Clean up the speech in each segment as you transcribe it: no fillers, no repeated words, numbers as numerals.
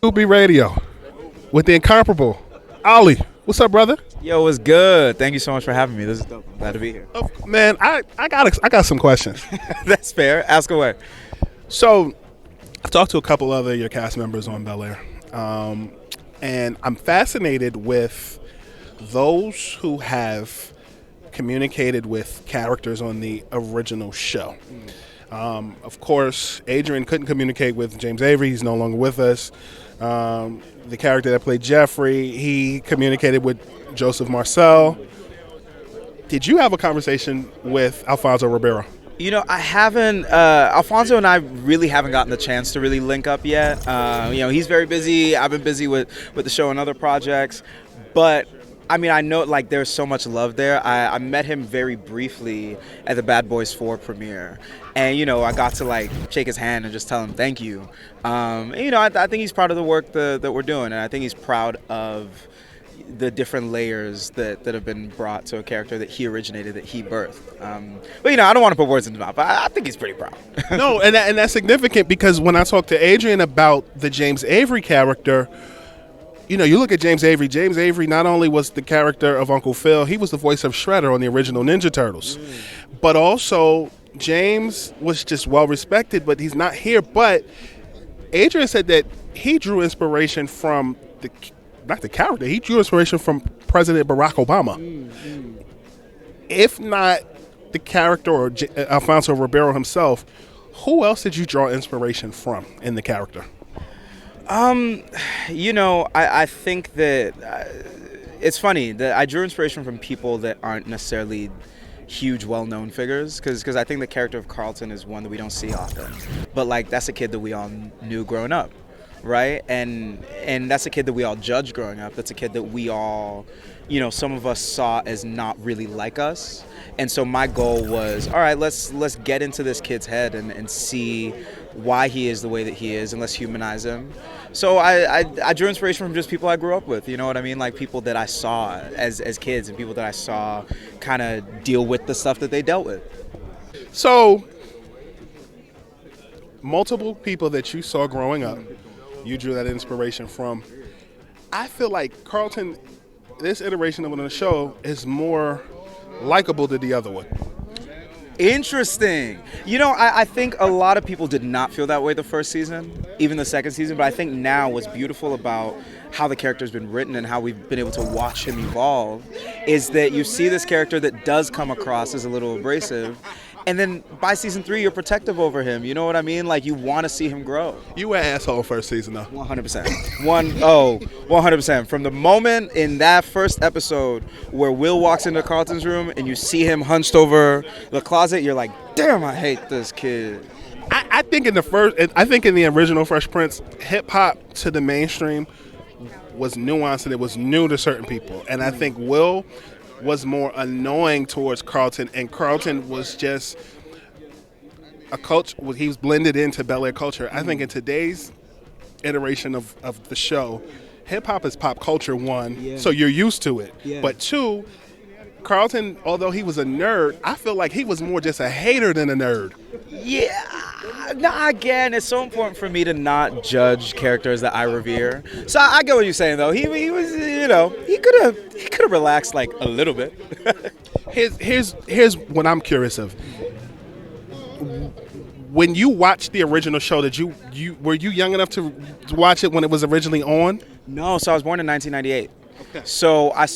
Ubi Radio with the incomparable Olly. What's up, brother? Yo, what's good? Thank you so much for having me. This is dope. I'm glad to be here. Oh, man, I got some questions. That's fair. Ask away. So, I've talked to a couple other your cast members on Bel-Air, and I'm fascinated with those who have communicated with characters on the original show. Of course, Adrian couldn't communicate with James Avery. He's no longer with us. The character that played Jeffrey, he communicated with Joseph Marcel. Did you have a conversation with Alfonso Ribeiro? You know, I haven't. Alfonso and I really haven't gotten the chance to really link up yet. He's very busy. I've been busy with the show and other projects. But, I mean, I know, like, there's so much love there. I met him very briefly at the Bad Boys 4 premiere. And, you know, I got to, like, shake his hand and just tell him thank you. I think he's proud of the work that we're doing. And I think he's proud of the different layers that have been brought to a character that he originated, that he birthed. But, I don't want to put words in his mouth, but I think he's pretty proud. No, and that's significant because when I talked to Adrian about the James Avery character, you look at James Avery not only was the character of Uncle Phil, he was the voice of Shredder on the original Ninja Turtles. But also, James was just well respected, but he's not here. But Adrian said that he drew inspiration from not the character, he drew inspiration from President Barack Obama. If not the character or Alfonso Ribeiro himself, who else did you draw inspiration from in the character? I think that it's funny that I drew inspiration from people that aren't necessarily huge, well-known figures, because I think the character of Carlton is one that we don't see often. But, like, that's a kid that we all knew growing up, right? And that's a kid that we all judged growing up. That's a kid that we all, some of us saw as not really like us. And so my goal was, all right, let's get into this kid's head and see why he is the way that he is, and let's humanize him. So I drew inspiration from just people I grew up with, you know what I mean? Like people that I saw as kids and people that I saw kind of deal with the stuff that they dealt with. So, multiple people that you saw growing up, you drew that inspiration from. I feel like Carlton, this iteration of the show, is more likable than the other one. Interesting. I think a lot of people did not feel that way the first season, even the second season, but I think now what's beautiful about how the character's been written and how we've been able to watch him evolve is that you see this character that does come across as a little abrasive, and then by season 3, you're protective over him. You know what I mean? Like, you want to see him grow. You were an asshole first season, though. 100%. 100%. From the moment in that first episode where Will walks into Carlton's room and you see him hunched over the closet, you're like, damn, I hate this kid. I think in the original Fresh Prince, hip hop to the mainstream was nuanced and it was new to certain people. And I think Will was more annoying towards Carlton, and Carlton was just a culture. He was blended into Bel-Air culture. I think in today's iteration of the show, hip-hop is pop culture, one, so you're used to it. Yeah. But two, Carlton, although he was a nerd, I feel like he was more just a hater than a nerd. Yeah. No, again, it's so important for me to not judge characters that I revere. So I get what you're saying, though. He was, he could have relaxed like a little bit. Here's what I'm curious of. When you watched the original show, were you young enough to watch it when it was originally on? No, so I was born in 1998. Okay. So I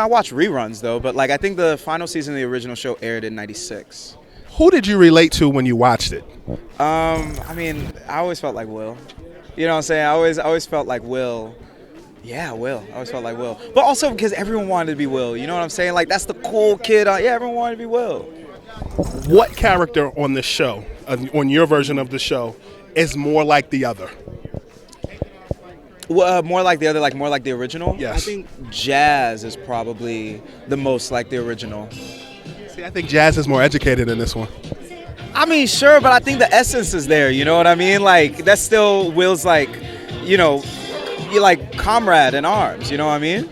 watched reruns though, but like I think the final season of the original show aired in '96. Who did you relate to when you watched it? I always felt like Will. You know what I'm saying? I always felt like Will. Yeah, Will. I always felt like Will. But also because everyone wanted to be Will. You know what I'm saying? Like, that's the cool kid. Everyone wanted to be Will. What character on the show, on your version of the show, is more like the other? More like the other, like more like the original? Yes. I think Jazz is probably the most like the original. See, I think Jazz is more educated in this one. I mean, sure, but I think the essence is there, you know what I mean? Like, that's still Will's, like, you're like comrade in arms, you know what I mean?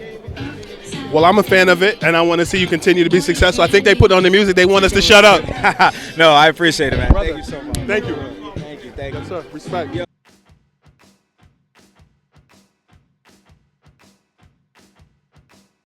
Well, I'm a fan of it, and I want to see you continue to be successful. I think they put on the music. They want us to shut up. No, I appreciate it, man. Brother, thank you so much. Thank you. Thank you. Yes, sir. Respect.